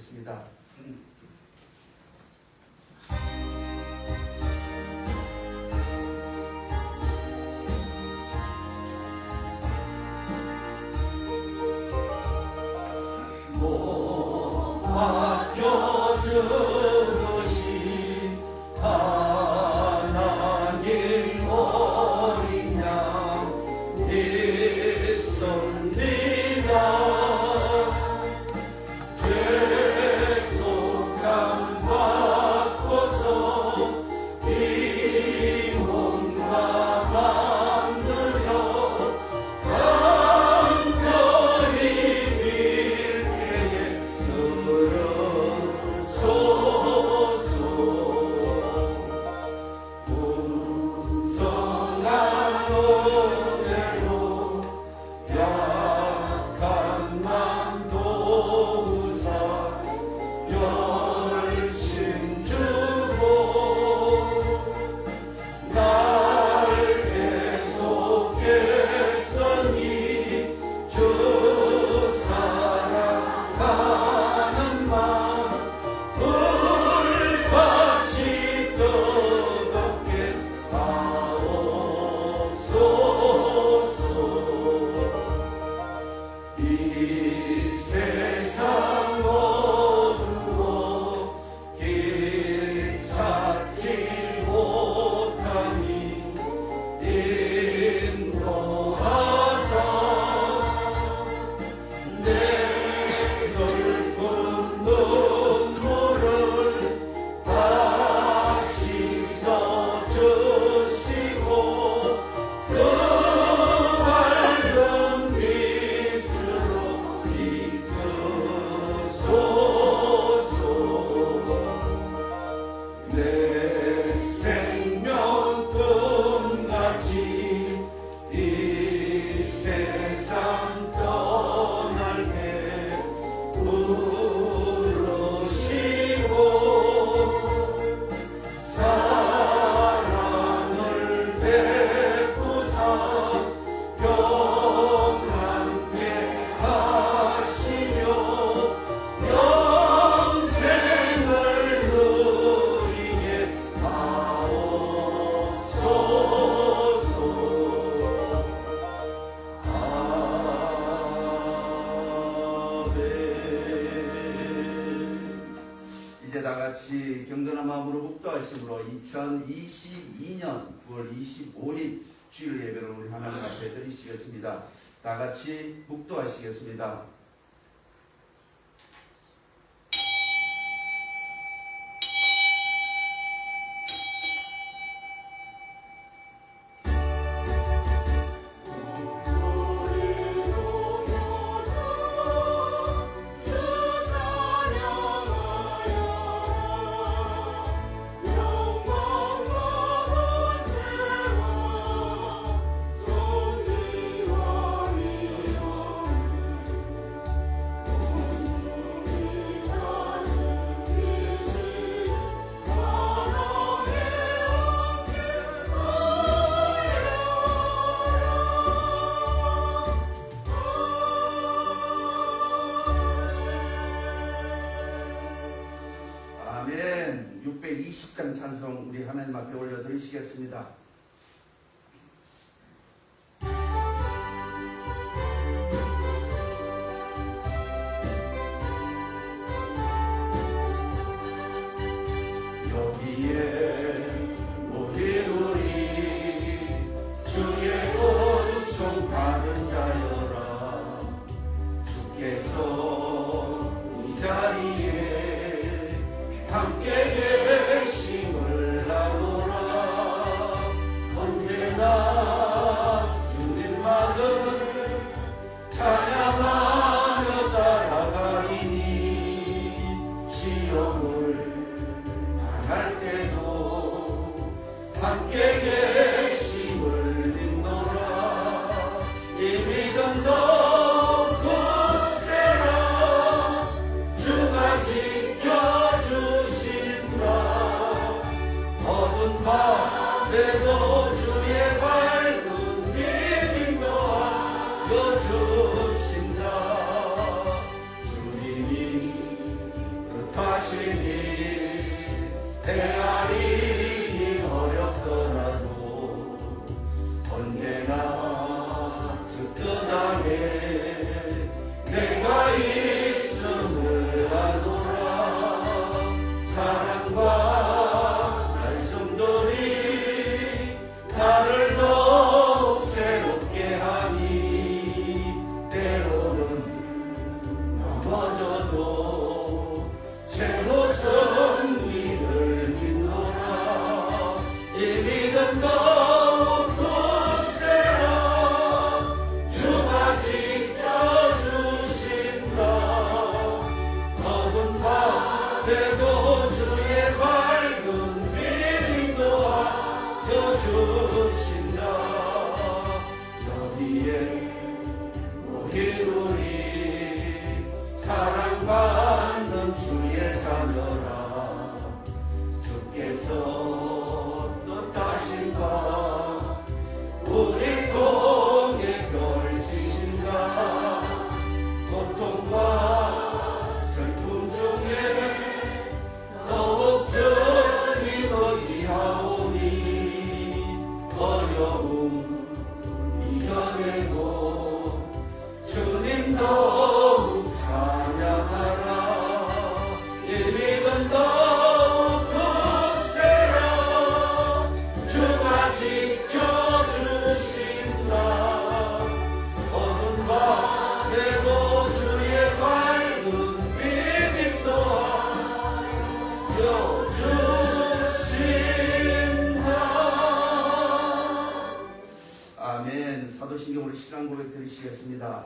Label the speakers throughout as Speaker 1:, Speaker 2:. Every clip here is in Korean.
Speaker 1: 하겠습니다. 다같이 경건한 마음으로 묵도하심으로 2022년 9월 25일 주일 예배를 우리 하나님 앞에 드리시겠습니다. 다같이 묵도하시겠습니다. 아멘. 620장 찬송 우리 하나님 앞에 올려드리시겠습니다. 하시니 헤아리기 어렵더라도 언제나 주 뜻 안에 내가 있음을 아노라. 사랑과 말씀들이 나를 더욱 새롭게 하니 때로는 넘어져도 새로 승리를 믿노라. 이 믿음 더욱 굳세라. 주가 지켜주신다. 어두운 밤에도 주의 밝은 빛이 도와주신다. 여기에 모인 우리 사랑받는 주의 자녀라. 주께서 뜻하신 바 우리 통에 걸치신다. 고통과 슬픔 중에 더욱 주님 의지하오니 어려움 이겨내고 주님 더욱 찬양하라. 이 믿음 더욱 굳세라. 주가 지켜주신다. 어두운 밤에도 주의 밝은 빛이 도와주신다. 아멘. 사도신경으로 신앙 고백 드리시겠습니다.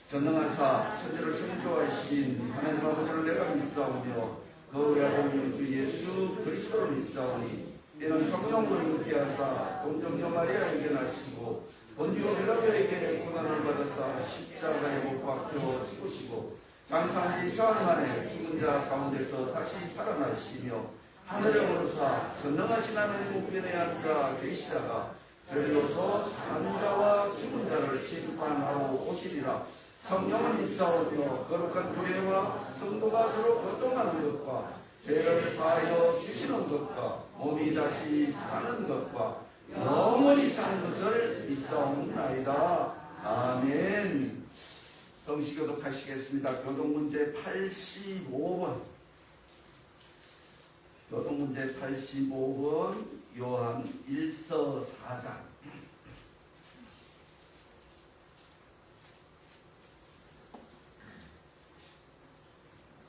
Speaker 1: 전능하사 천지를 창조하신 하나님 아버지를 내가 믿사오며 그 우리 아들 주 예수 그리스도를 믿사오니 이는 성령으로 잉태하사 동정녀 마리아에게 나시고 본디오 빌라도에게 고난을 받으사 십자가에 못 박혀 죽으시고 장사한 지 사흘 만에 죽은 자 가운데서 다시 살아나시며 하늘에 오르사 전능하신 하나님 우편에 앉아 계시다가 저리로서 사는 자와 죽은 자를 심판하러 오시리라. 성령을 믿사오며 거룩한 교회와 성도가 서로 거동하는 것과 죄를 사하여 주시는 것과 몸이 다시 사는 것과 영원히 사는 것을 믿사옵나이다. 아멘. 성시 교독하시겠습니다. 교독문제 85번. 교독문제 85번 요한 1서 4장.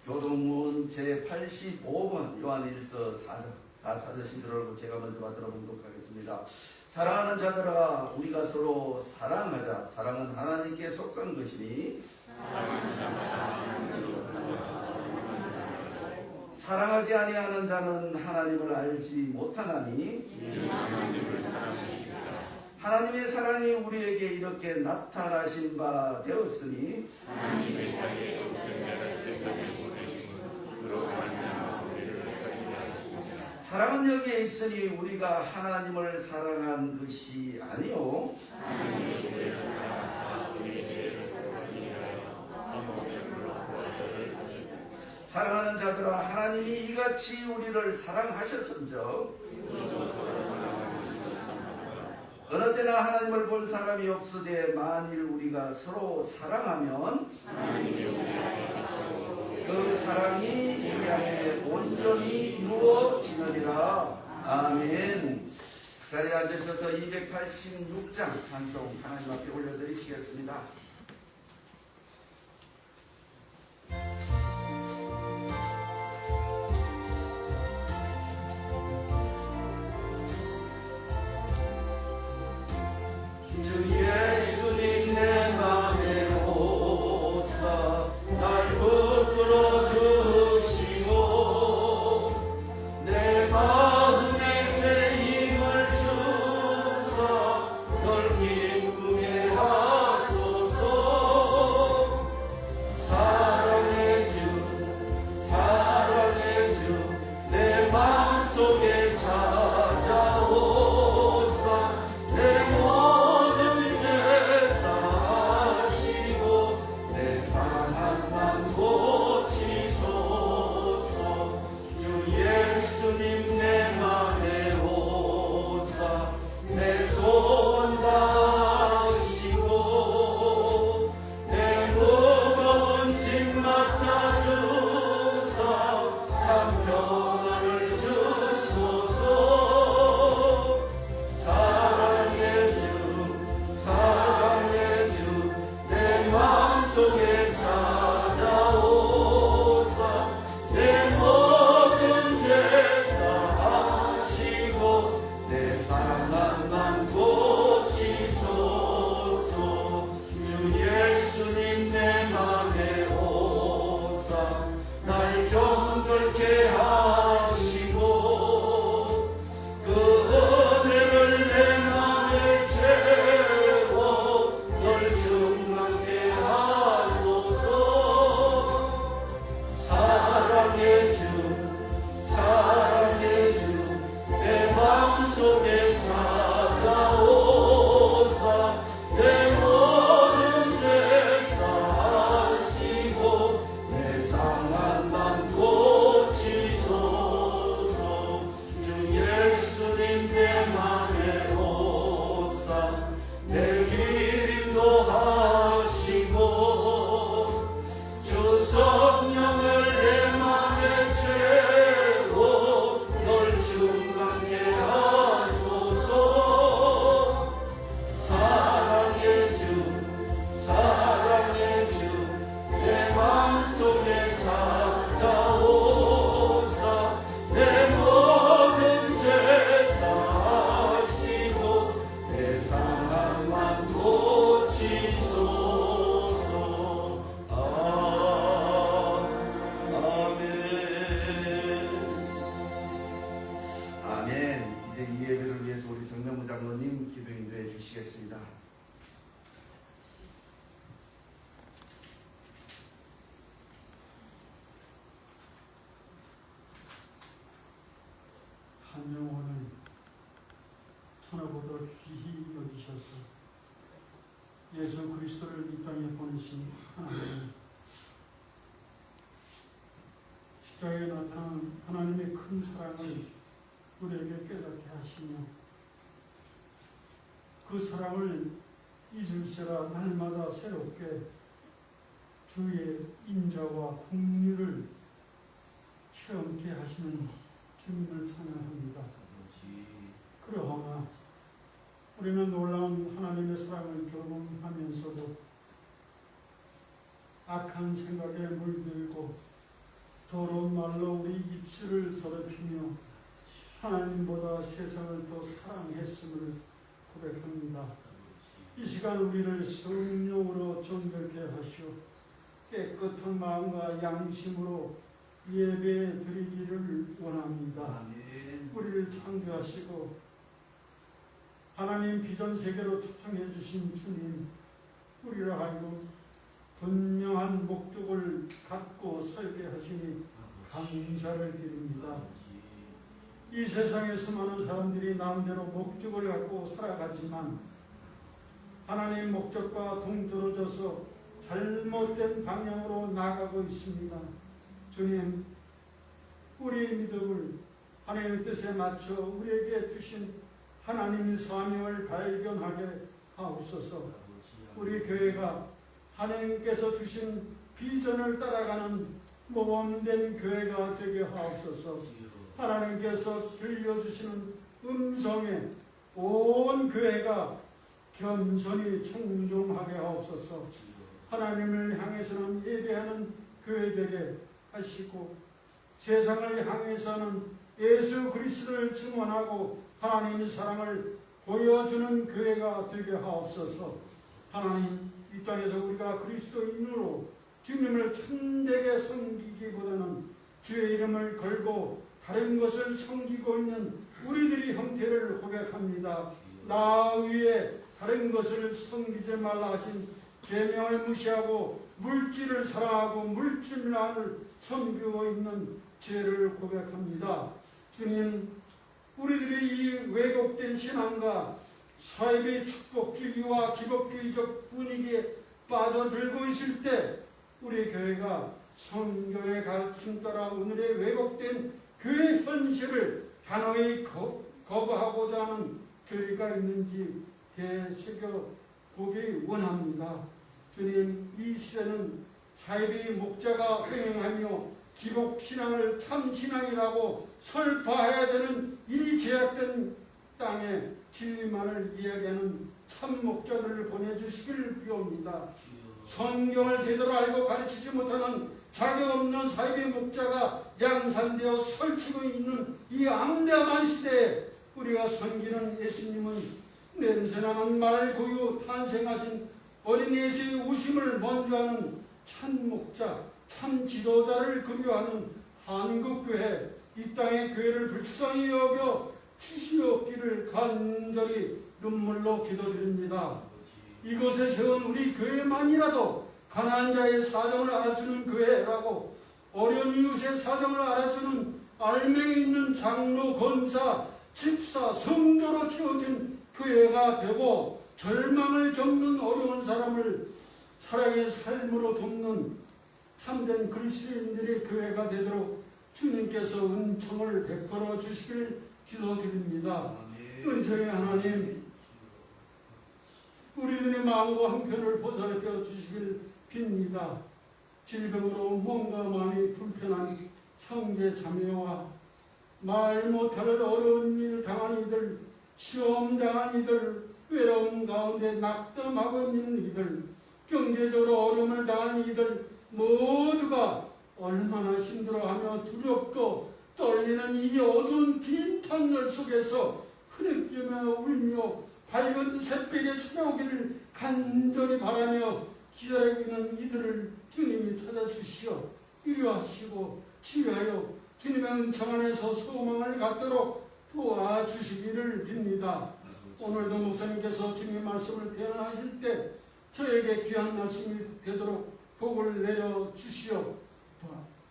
Speaker 1: 교독문 제85번 요한 1서 4장. 다 찾으신 줄 알고 제가 먼저 받들어 보도록 하겠습니다. 사랑하는 자들아 우리가 서로 사랑하자. 사랑은 하나님께 속한 것이니 사랑하지 아니하는 자는 하나님을 알지 못하나니 하나님의 사랑이 우리에게 이렇게 나타나신 바 되었으니 사랑은 여기에 있으니 우리가 하나님을 사랑한 것이 아니요 사랑하는 자들아 하나님이 이같이 우리를 사랑하셨은즉 어느 때나 하나님을 본 사람이 없으되 만일 우리가 서로 사랑하면 그 사랑이 우리 안에 온전히 이루어지느니라. 아멘. 자리에 앉으셔서 286장 찬송 하나님 앞에 올려드리시겠습니다. 주 예수님 내 맘에 오사 날 붙들어 주시고 내 마음에 새 힘을 주사 널 기쁘게 하소서.
Speaker 2: 한 영혼을 천하보다 귀히 여기셔서 예수 그리스도를 이 땅에 보내신 하나님, 십자가에 나타난 하나님의 큰 사랑을 우리에게 깨닫게 하시며 그 사랑을 잊을세라 날마다 새롭게 주의 인자와 긍휼을 체험케 하시는 주님을 찬양합니다. 그러나 우리는 놀라운 하나님의 사랑을 경험하면서도 악한 생각에 물들고 더러운 말로 우리 입술을 더럽히며 하나님보다 세상을 더 사랑했음을 고백합니다. 이 시간 우리를 성령으로 정결케 하시오 깨끗한 마음과 양심으로 예배 드리기를 원합니다.
Speaker 1: 아멘.
Speaker 2: 우리를 창조하시고 하나님 비전 세계로 초청해 주신 주님, 우리를 하여금 분명한 목적을 갖고 살게 하시니 감사를 드립니다. 이 세상에서 많은 사람들이 마음대로 목적을 갖고 살아가지만 하나님의 목적과 동떨어져서 잘못된 방향으로 나가고 있습니다. 주님, 우리의 믿음을 하나님의 뜻에 맞춰 우리에게 주신 하나님의 사명을 발견하게 하옵소서. 우리 교회가 하나님께서 주신 비전을 따라가는 모범된 교회가 되게 하옵소서. 하나님께서 들려주시는 음성에 온 교회가 겸손히 충종하게 하옵소서. 하나님을 향해서는 예배하는 교회 되게 하시고 세상을 향해서는 예수 그리스도를 증언하고 하나님의 사랑을 보여주는 교회가 되게 하옵소서. 하나님, 이 땅에서 우리가 그리스도인으로 주님을 참되게 섬기기보다는 주의 이름을 걸고 다른 것을 섬기고 있는 우리들의 형태를 고백합니다. 나 위에 다른 것을 섬기지 말라 하신 계명을 무시하고 물질을 사랑하고 물질만을 섬기고 있는 죄를 고백합니다. 주님, 우리들의 이 왜곡된 신앙과 사회의 축복주의와 기복주의적 분위기에 빠져들고 있을 때 우리 교회가 성경의 가르침 따라 오늘의 왜곡된 교회 현실을 단호히 거부하고자 하는 교회가 있는지 되새겨보기 원합니다. 주님, 이 시대는 사회의 목자가 흥행하며 기복신앙을 참신앙이라고 설파해야 되는 이 제약된 땅에 진리만을 이야기하는 참목자들을 보내주시기를 비옵니다. 성경을 제대로 알고 가르치지 못하는 자격 없는 사회의 목자가 양산되어 설치고 있는 이 악랄한 시대에 우리가 섬기는 예수님은 냄새나는 말구유 탄생하신 어린 예수의 우심을 먼저하는 참목자, 참 지도자를 그리워하는 한국교회, 이 땅의 교회를 불쌍히 여겨 주시옵기를 간절히 눈물로 기도드립니다. 이곳에 세운 우리 교회만이라도 가난한 자의 사정을 알아주는 교회라고, 어려운 이웃의 사정을 알아주는 알맹이 있는 장로, 권사, 집사, 성도로 채워진 교회가 되고 절망을 겪는 어려운 사람을 사랑의 삶으로 돕는 참된 그리스도인들의 교회가 되도록 주님께서 은총을 베풀어 주시길 기도드립니다. 은총의 하나님, 우리들의 마음과 형편을 보살펴 주시길 빕니다. 질병으로 몸과 마음이 불편한 형제 자매와 말 못할 어려운 일 당한 이들, 시험 당한 이들, 외로움 가운데 낙담하고 있는 이들, 경제적으로 어려움을 당한 이들 모두가 얼마나 힘들어하며 두렵고 떨리는 이 어두운 긴 터널 속에서 흐느끼며 울며 밝은 새벽에 찾아오기를 간절히 바라며 기다리고 있는 이들을 주님이 찾아주시어 위로하시고 치유하여 주님의 은총 안에서 소망을 갖도록 도와주시기를 빕니다. 오늘도 목사님께서 주님의 말씀을 대언하실 때 저에게 귀한 말씀이 되도록 복을 내려주시어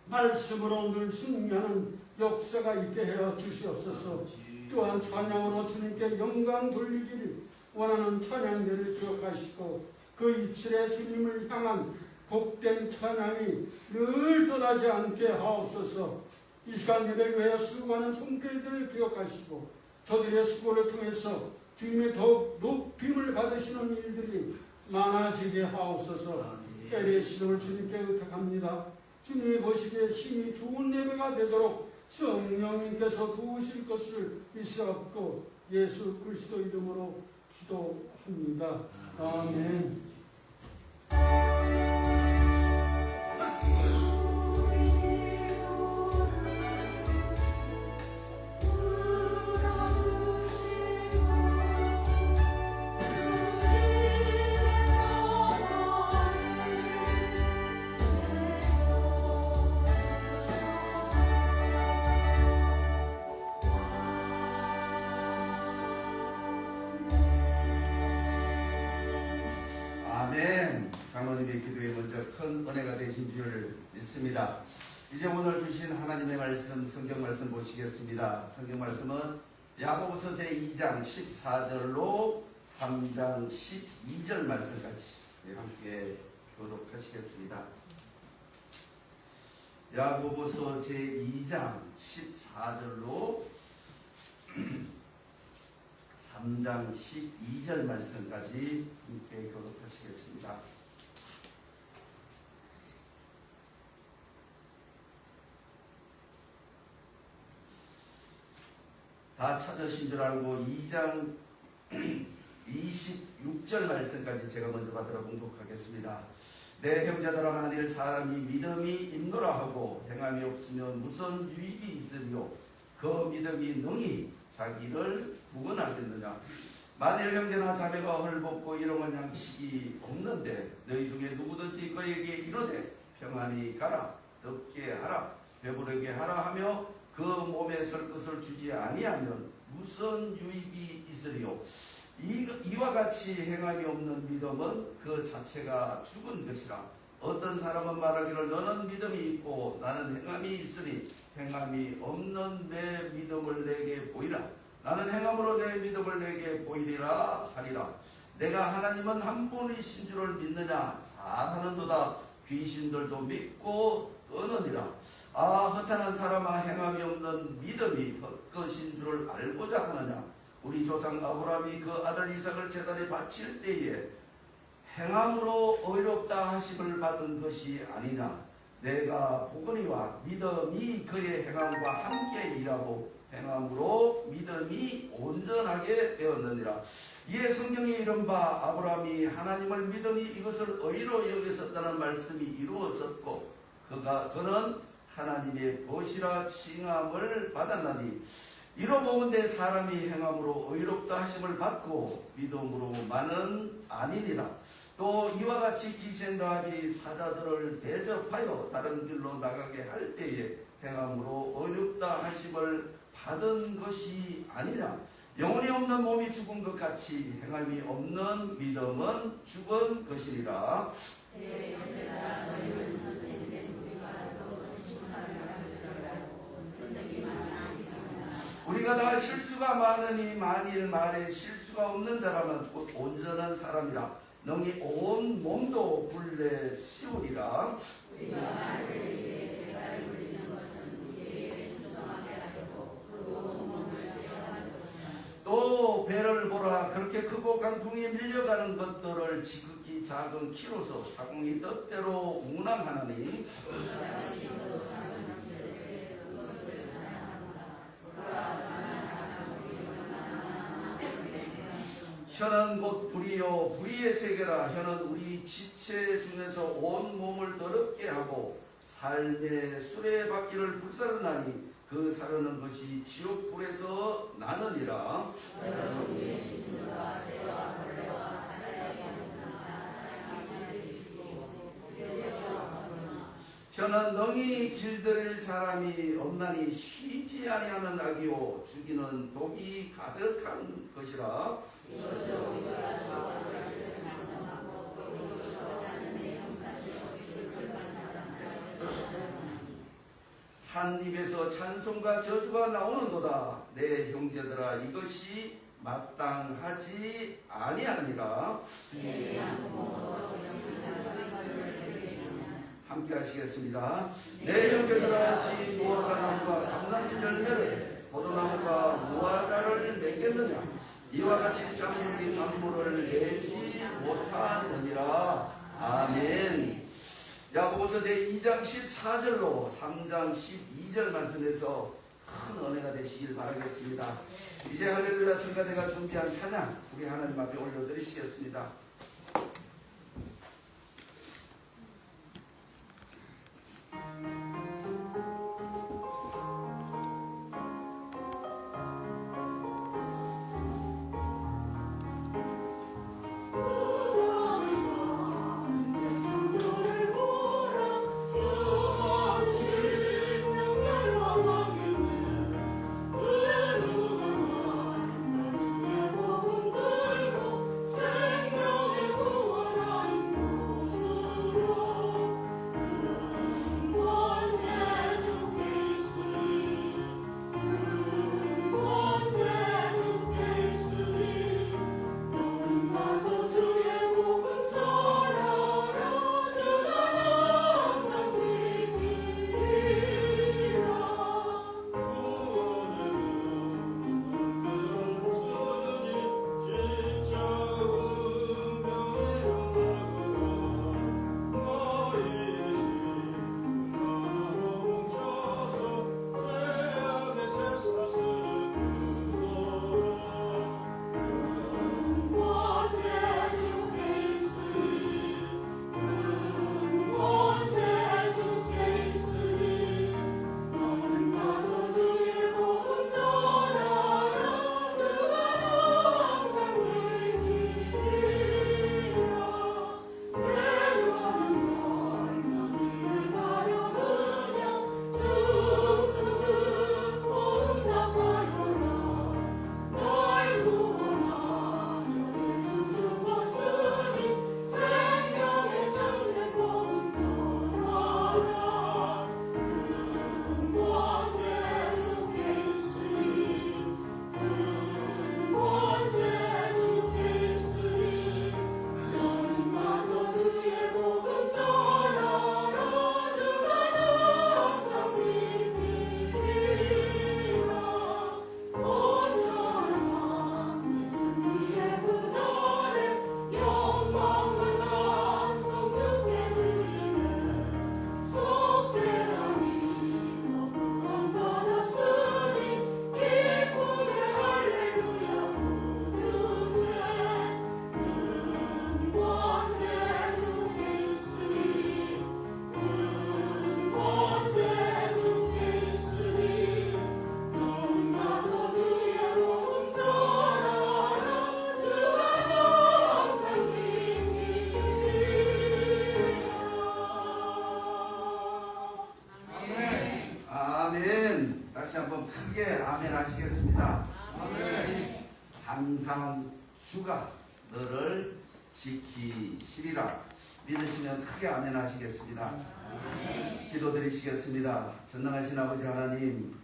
Speaker 2: 말씀으로 늘 승리하는 역사가 있게 하여 주시옵소서. 또한 찬양으로 주님께 영광 돌리기를 원하는 찬양들을 기억하시고 그 입술에 주님을 향한 복된 찬양이 늘 떠나지 않게 하옵소서. 이 시간 예배를 위하여 수고하는 손길들을 기억하시고 저들의 수고를 통해서 주님의 더욱 높임을 받으시는 일들이 많아지게 하옵소서. 때의 시름을 주님께 의탁합니다. 주님이 보시기에 심히 좋은 예배가 되도록 성령님께서 도우실 것을 믿사옵고 예수 그리스도 이름으로 기도합니다. 아멘.
Speaker 1: 장로님의 기도에 먼저 큰 은혜가 되신 줄 믿습니다. 이제 오늘 주신 하나님의 말씀, 성경 말씀 보시겠습니다. 성경 말씀은 야고보서 제2장 14절로 3장 12절 말씀까지 함께 교독하시겠습니다. 야고보서 제2장 14절로 3장 12절 말씀까지 함께 교독하시겠습니다. 다 찾으신 줄 알고 2장 26절 말씀까지 제가 먼저 받들어 공독하겠습니다. 내 형제들아 만일 사람이 믿음이 있노라 하고 행함이 없으면 무슨 유익이 있으며 그 믿음이 능히 자기를 구원하겠느냐. 만일 형제나 자매가 헐벗고 일용할 양식이 없는데 너희 중에 누구든지 그에게 이르되 평안히 가라, 덥게 하라, 배부르게 하라 하며 그 몸에 설 것을 주지 아니하면 무슨 유익이 있으리요. 이와 같이 행함이 없는 믿음은 그 자체가 죽은 것이라. 어떤 사람은 말하기를 너는 믿음이 있고 나는 행함이 있으니 행함이 없는 내 믿음을 내게 보이라. 나는 행함으로 내 믿음을 내게 보이리라 하리라. 내가 하나님은 한 분이신 줄을 믿느냐. 사탄은도다 귀신들도 믿고 떠느니라. 아, 허탄한 사람아, 행함이 없는 믿음이 헛것인 줄을 알고자 하느냐. 우리 조상 아브라함이 그 아들 이삭을 제단에 바칠 때에 행함으로 의롭다 하심을 받은 것이 아니냐. 내가 보거니와 믿음이 그의 행함과 함께 일하고 행함으로 믿음이 온전하게 되었느니라. 이에 성경에 이른바 아브라함이 하나님을 믿음이 이것을 의로 여겼었다는 말씀이 이루어졌고 그는 하나님의 벗이라 칭함을 받았나니 이로 보건대 사람이 행함으로 의롭다 하심을 받고 믿음으로만은 아니니라. 또 이와 같이 기생 라합이 사자들을 대접하여 다른 길로 나가게 할 때에 행함으로 의롭다 하심을 받은 것이 아니냐. 영혼이 없는 몸이 죽은 것 같이 행함이 없는 믿음은 죽은 것이니라. 우리가 다 실수가 많으니 만일 말에 실수가 없는 자라면 곧 온전한 사람이라. 능히 온 몸도 굴레 씌우리라. 또 배를 보라. 그렇게 크고 강풍이 밀려가는 것들을 지극히 작은 키로서 사공이 뜻대로 운항하나니 혀는 곧 불이요 불의의 세계라. 혀는 우리 지체 중에서 온 몸을 더럽게 하고 삶의 수레바퀴를 불사르나니 그 사르는 것이 지옥불에서 나느니라. 혀는 능히 길들일 사람이 없나니 쉬지 아니하는 악이요 죽이는 독이 가득한 것이라. 한 입에서 찬송과 저주가 나오는도다. 내 형제들아, 이것이 마땅하지 아니하니라. 함께 하시겠습니다. 내 형제들아, 지 무화과 나무가 감람 열매를 포도나무가 무화과를 맺겠느냐? 이와 같이 작물이 단물을 내지 못하느니라. 아멘. 야고보서 제2장 14절로 3장 12절 말씀에서 큰 은혜가 되시길 바라겠습니다. 이제 할렐루야 성가대가 준비한 찬양 우리 하나님 앞에 올려드리시겠습니다. 항상 주가 너를 지키시리라. 믿으시면 크게 아멘 하시겠습니다. 기도드리시겠습니다. 전능하신 아버지 하나님,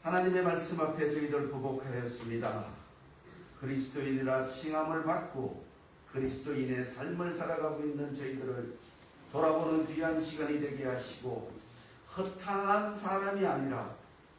Speaker 1: 하나님의 말씀 앞에 저희들 부복하였습니다. 그리스도인이라 칭함을 받고 그리스도인의 삶을 살아가고 있는 저희들을 돌아보는 귀한 시간이 되게 하시고, 허탕한 사람이 아니라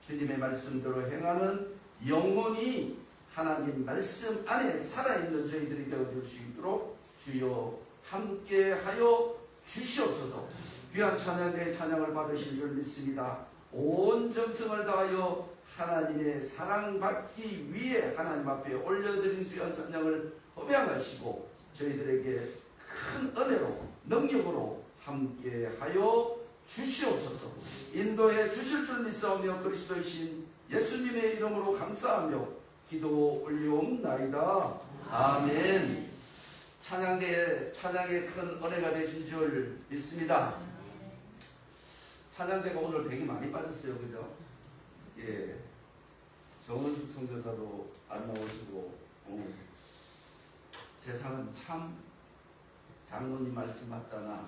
Speaker 1: 주님의 말씀대로 행하는 영원히 하나님 말씀 안에 살아있는 저희들이 되어줄 수 있도록 주여 함께하여 주시옵소서. 귀한 찬양의 찬양을 받으실 줄 믿습니다. 온 정성을 다하여 하나님의 사랑받기 위해 하나님 앞에 올려드린 귀한 찬양을 허비하시고 저희들에게 큰 은혜로 능력으로 함께하여 주시옵소서. 인도해 주실 줄 믿사오며 그리스도이신 예수님의 이름으로 감사하며 기도 올리옵나이다. 아멘. 찬양에 큰 은혜가 되신 줄 믿습니다. 찬양대가 오늘 되게 많이 빠졌어요. 그죠? 예. 정은숙 선교사도 안 나오시고, 세상은 참 장로님 말씀 맞다나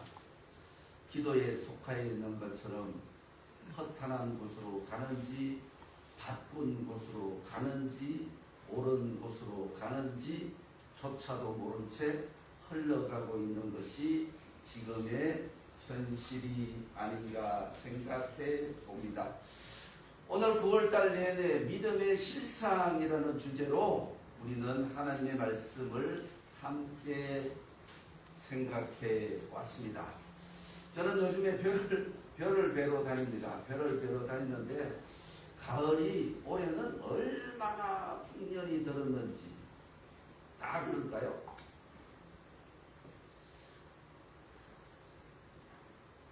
Speaker 1: 기도에 속하여 있는 것처럼 허탄한 곳으로 가는지, 바쁜 곳으로 가는지, 옳은 곳으로 가는지 조차도 모른 채 흘러가고 있는 것이 지금의 현실이 아닌가 생각해 봅니다. 오늘 9월달 내내 믿음의 실상이라는 주제로 우리는 하나님의 말씀을 함께 생각해 왔습니다. 저는 요즘에 별을 뵈러 다닙니다. 별을 뵈러 다니는데 가을이 올해는 얼마나 풍년이 들었는지 다 그럴까요?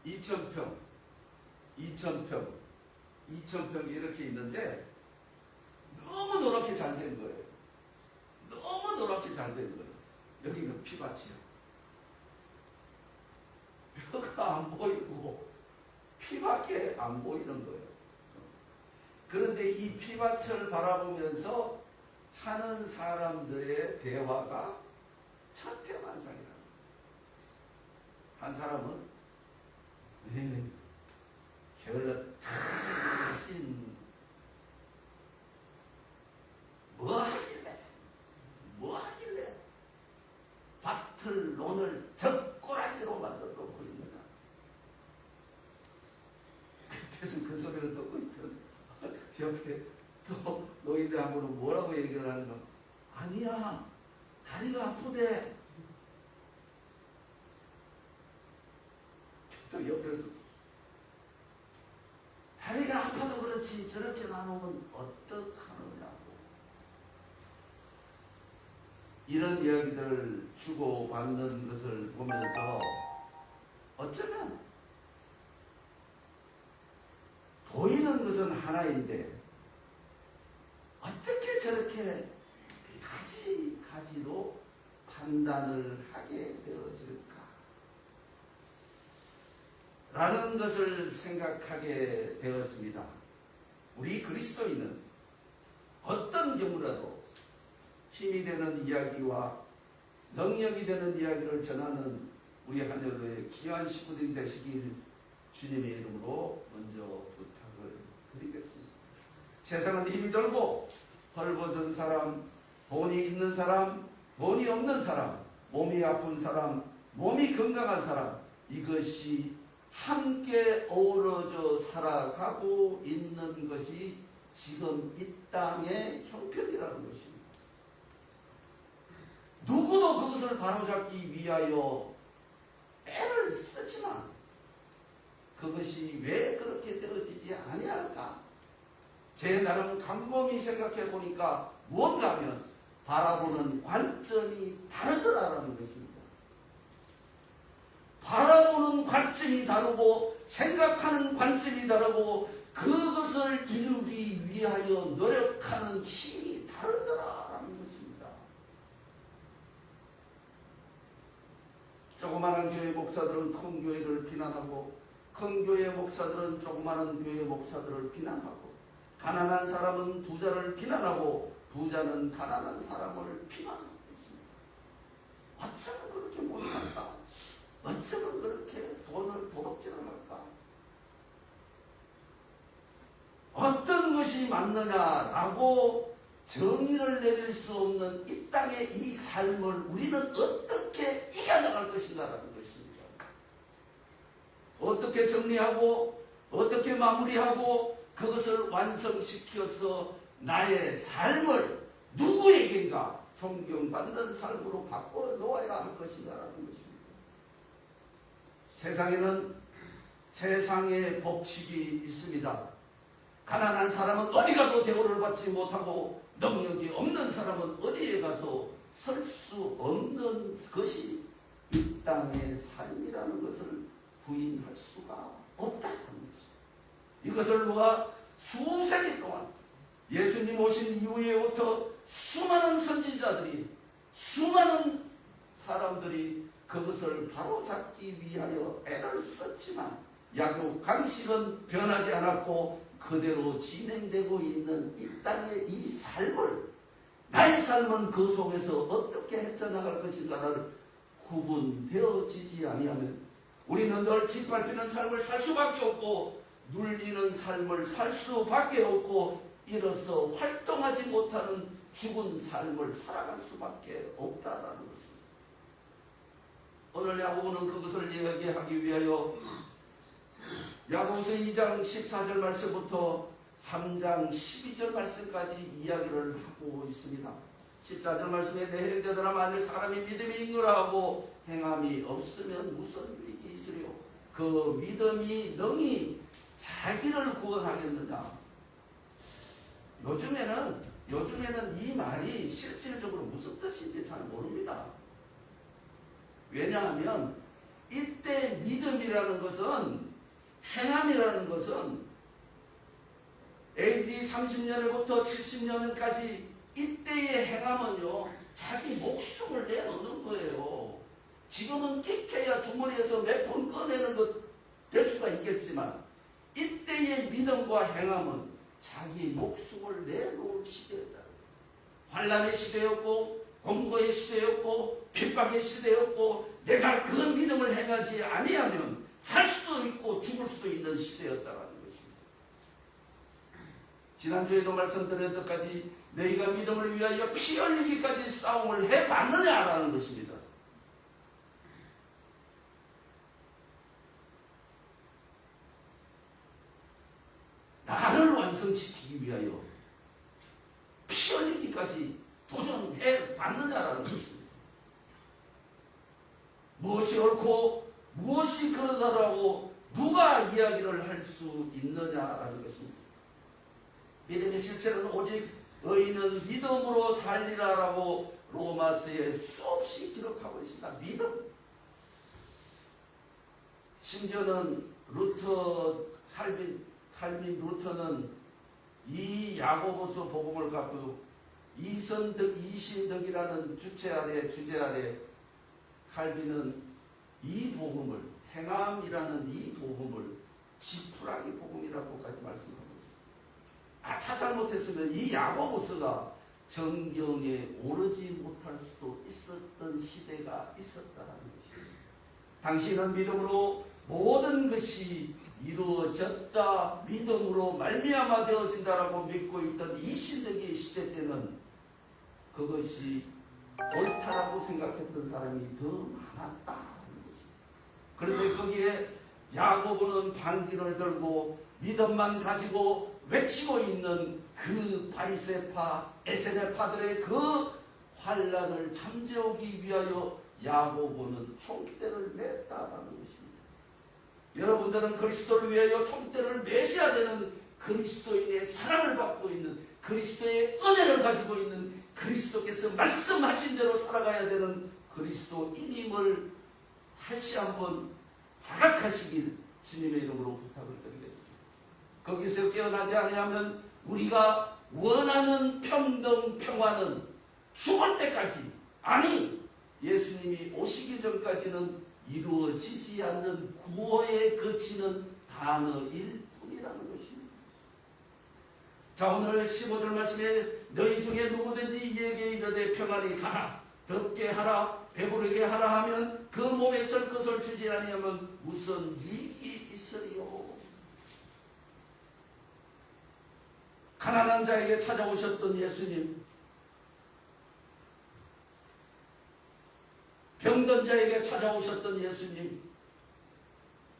Speaker 1: 2,000평이 이렇게 있는데 너무 노랗게 잘 된 거예요. 너무 노랗게 잘 된 거예요. 여기는 피밭이야. 뼈가 안 보이고 피밖에 안 보이는 거예요. 그런데 이 피밭을 바라보면서 하는 사람들의 대화가 천태만상이라. 한 사람은 게을러 타신 뭐 하길래 밭을 논을 덕꼬라지로 만들어 놓고 있느냐. 그때서 그 소리를 듣고 있던 옆에 또 노인들하고는 뭐라고 얘기를 하는 거? 아니야, 다리가 아프대. 또 옆에서 다리가 아파도 그렇지 저렇게 나누면 어떡하느냐고. 이런 이야기들을 주고받는 것을 보면서 어쩌면 보이는 것은 하나인데 어떻게 저렇게 가지로 판단을 하게 되어질까 라는 것을 생각하게 되었습니다. 우리 그리스도인은 어떤 경우라도 힘이 되는 이야기와 능력이 되는 이야기를 전하는 우리 하늘의 귀한 식구들이 되시길 주님의 이름으로 먼저 부탁을 드리겠습니다. 세상은 힘이 들고 헐벗은 사람, 돈이 있는 사람, 돈이 없는 사람, 몸이 아픈 사람, 몸이 건강한 사람, 이것이 함께 어우러져 살아가고 있는 것이 지금 이 땅의 형편이라는 것입니다. 누구도 그것을 바로잡기 위하여 애를 쓰지만 그것이 왜 그렇게 되어지지 아니할까? 제 나름 곰곰이 생각해 보니까 무언가 하면 바라보는 관점이 다르더라라는 것입니다. 바라보는 관점이 다르고 생각하는 관점이 다르고 그것을 이루기 위하여 노력하는 힘이 다르더라라는 것입니다. 조그마한 교회 목사들은 큰 교회를 비난하고 큰 교회 목사들은 조그마한 교회 목사들을 비난하고 가난한 사람은 부자를 비난하고 부자는 가난한 사람을 비난하고 있습니다. 어쩌면 그렇게 못할까? 어쩌면 그렇게 돈을 도둑질을 할까? 어떤 것이 맞느냐라고 정의를 내릴 수 없는 이 땅의 이 삶을 우리는 어떻게 이겨나갈 것인가라는 것입니다. 어떻게 정리하고 어떻게 마무리하고 그것을 완성시켜서 나의 삶을 누구에게인가 존경받는 삶으로 바꿔놓아야 할 것인가라는 것입니다. 세상에는 세상의 법칙이 있습니다. 가난한 사람은 어디 가도 대우를 받지 못하고 능력이 없는 사람은 어디에 가서 설 수 없는 것이 이 땅의 삶이라는 것을 부인할 수가 없다는 것입니다. 이것을 누가 수세기 동안 예수님 오신 이후에부터 수많은 선지자들이 수많은 사람들이 그것을 바로잡기 위하여 애를 썼지만 약육 강식은 변하지 않았고 그대로 진행되고 있는 이 땅의 이 삶을 나의 삶은 그 속에서 어떻게 헤쳐나갈 것인가를 구분되어지지 아니하면 우리는 늘 짓밟히는 삶을 살 수밖에 없고 눌리는 삶을 살 수밖에 없고 이로써 활동하지 못하는 죽은 삶을 살아갈 수밖에 없다라는 것입니다. 오늘 야고보는 그것을 이야기하기 위하여 야고보서 2장 14절 말씀부터 3장 12절 말씀까지 이야기를 하고 있습니다. 14절 말씀에 내 형제들아 만일 사람이 믿음이 있노라 하고 행함이 없으면 무슨 유익이 있으리요 그 믿음이 능히 자기를 구원하겠느냐. 요즘에는 이 말이 실질적으로 무슨 뜻인지 잘 모릅니다. 왜냐하면 이때 믿음이라는 것은, 행함이라는 것은 AD 30년에부터 70년까지 이때의 행함은요, 자기 목숨을 내놓는 거예요. 지금은 끼켜야 주머니에서 몇 푼 꺼내는 것 될 수가 있겠지만 이때의 믿음과 행함은 자기 목숨을 내놓을 시대였다. 환난의 시대였고 공고의 시대였고 핍박의 시대였고 내가 그 믿음을 행하지 아니하면 살 수도 있고 죽을 수도 있는 시대였다라는 것입니다. 지난주에도 말씀드렸듯까지 너희가 믿음을 위하여 피 흘리기까지 싸움을 해봤느냐라는 것입니다. 나를 완성시키기 위하여 피 흘리기까지 도전해봤느냐라는 것입니다. 무엇이 옳고 무엇이 그러다라고 누가 이야기를 할 수 있느냐라는 것입니다. 믿음의 실체는 오직 의인은 믿음으로 살리라라고 로마서에 수없이 기록하고 있습니다. 믿음. 심지어는 칼빈 루터는 이 야고보서 복음을 갖고 이신덕이라는 주제 아래 칼빈은 이 복음을, 행함이라는 이 복음을 지푸라기 복음이라고까지 말씀하고 있습니다. 잘못했으면 이 야고보서가 정경에 오르지 못할 수도 있었던 시대가 있었다는 것입니다. 당신은 믿음으로 모든 것이 이루어졌다, 믿음으로 말미암아 되어진다라고 믿고 있던 이 신덕의 시대 때는 그것이 옳다라고 생각했던 사람이 더 많았다는 것입니다. 그런데 거기에 야고보는 반기를 들고 믿음만 가지고 외치고 있는 그 바리새파, 에세네파들의 그 환란을 잠재우기 위하여 야고보는 총대를 맸다라는 것입니다. 여러분들은 그리스도를 위하여 총대를 매셔야 되는 그리스도인의 사랑을 받고 있는, 그리스도의 은혜를 가지고 있는, 그리스도께서 말씀하신 대로 살아가야 되는 그리스도인임을 다시 한번 자각하시길 주님의 이름으로 부탁을 드리겠습니다. 거기서 깨어나지 아니하면 우리가 원하는 평등 평화는 죽을 때까지, 아니 예수님이 오시기 전까지는 이루어지지 않는 구호에 그치는 단어일 뿐이라는 것입니다. 자, 오늘 15절 말씀에 너희 중에 누구든지 이에게 이르되 평안히 가라, 덥게 하라, 배부르게 하라 하면 그 몸에 쓸 것을 주지 아니하면 무슨 유익이 있으리요. 가난한 자에게 찾아오셨던 예수님, 병든 자에게 찾아오셨던 예수님,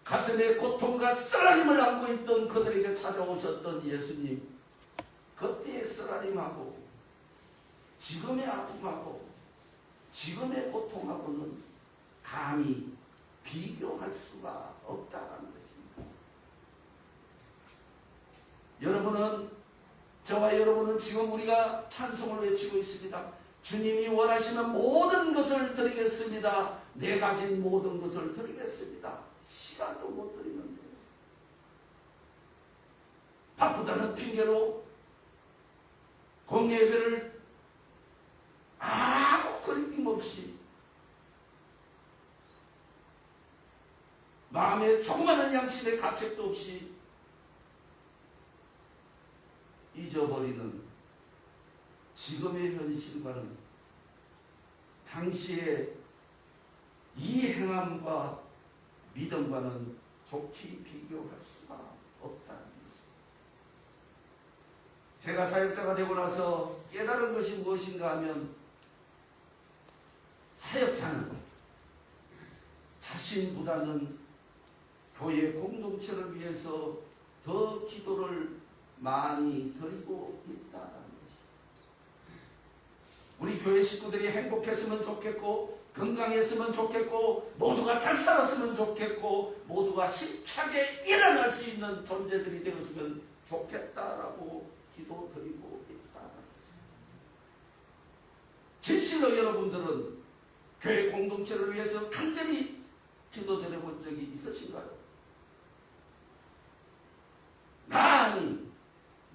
Speaker 1: 가슴에 고통과 쓰라림을 안고 있던 그들에게 찾아오셨던 예수님, 그때의 쓰라림하고 지금의 아픔하고 지금의 고통하고는 감히 비교할 수가 없다는 것입니다. 여러분은, 저와 여러분은 지금 우리가 찬송을 외치고 있습니다. 주님이 원하시는 모든 것을 드리겠습니다. 내 가진 모든 것을 드리겠습니다. 시간도 못 드리는데 바쁘다는 핑계로 공예 예배를 아무 그림 없이 마음에 조그마한 양심의 가책도 없이 잊어버리는 지금의 현실과는, 당시의 이 행함과 믿음과는 좋게 비교할 수가 없다. 제가 사역자가 되고 나서 깨달은 것이 무엇인가 하면 사역자는 자신보다는 교회 공동체를 위해서 더 기도를 많이 드리고 있다는 것입니다. 우리 교회 식구들이 행복했으면 좋겠고 건강했으면 좋겠고 모두가 잘 살았으면 좋겠고 모두가 힘차게 일어날 수 있는 존재들이 되었으면 좋겠다라고 기도드리고 있다는 것입니다. 진실로 여러분들은 교회 공동체를 위해서 간절히 기도드려본 적이 있으신가요? 나는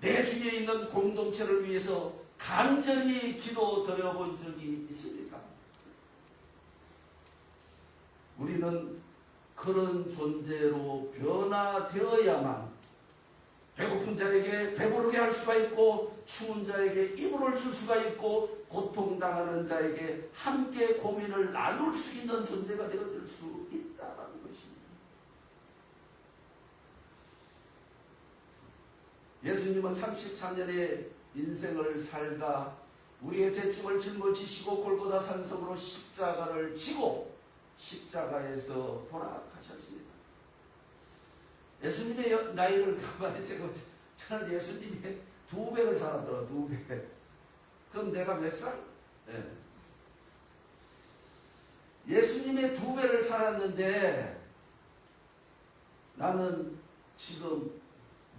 Speaker 1: 내 주위에 있는 공동체를 위해서 간절히 기도드려본 적이 있습니까? 우리는 그런 존재로 변화되어야만 배고픈 자에게 배부르게 할 수가 있고 추운 자에게 이불을 줄 수가 있고 고통당하는 자에게 함께 고민을 나눌 수 있는 존재가 되어줄 수 있다는 것입니다. 예수님은 34년의 인생을 살다 우리의 죄짐을 짊어지시고 골고다 산성으로 십자가를 지고 십자가에서 돌아가셨습니다. 예수님의 나이를 가만히 생각해 저는 예수님의 2배를 살았더라. 2배. 그럼 내가 몇 살? 네. 예수님의 2배를 살았는데 나는 지금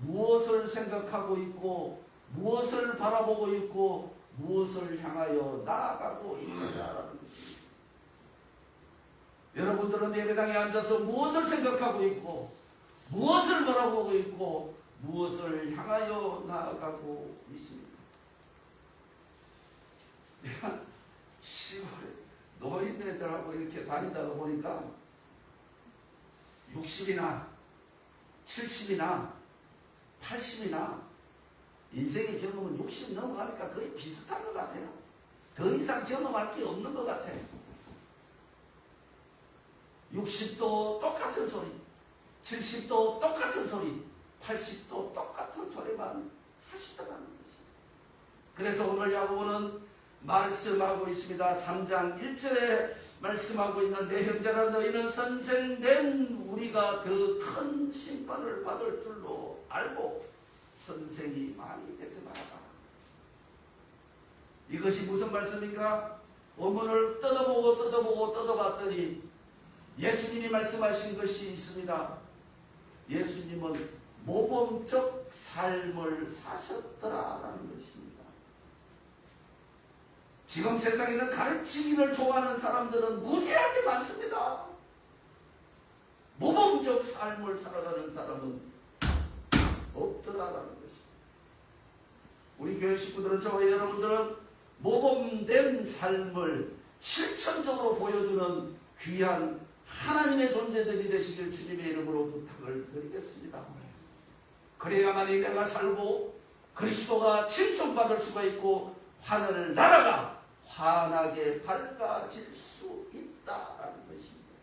Speaker 1: 무엇을 생각하고 있고 무엇을 바라보고 있고 무엇을 향하여 나아가고 있느냐라는 것입니다. 여러분들은 예배당에 앉아서 무엇을 생각하고 있고 무엇을 바라보고 있고 무엇을 향하여 나아가고 있습니까? 내가 시골에 노인네들하고 이렇게 다니다가 보니까 60이나 70이나 80이나 인생의 경험은 60 넘어가니까 거의 비슷한 것 같아요. 더 이상 경험할 게 없는 것 같아요. 60도 똑같은 소리, 70도 똑같은 소리, 80도 똑같은 소리만 하시더라는 것입니다. 그래서 오늘 야고보는 말씀하고 있습니다. 3장 1절에 말씀하고 있는 내 형제라 너희는 선생된 우리가 더 큰 심판을 받을 줄로 알고 선생이 많이 되지 말아라. 이것이 무슨 말씀인가? 원문을 뜯어보고 뜯어봤더니 예수님이 말씀하신 것이 있습니다. 예수님은 모범적 삶을 사셨더라라는 것입니다. 지금 세상에는 가르치기를 좋아하는 사람들은 무지하게 많습니다. 모범적 삶을 살아가는 사람은 없더라라는 것입니다. 우리 교회 식구들은 저와 여러분들은 모범된 삶을 실천적으로 보여주는 귀한 하나님의 존재들이 되시길 주님의 이름으로 부탁을 드리겠습니다. 그래야만이 내가 살고 그리스도가 칭송받을 수가 있고 하늘 나라가 환하게 밝아질 수 있다라는 것입니다.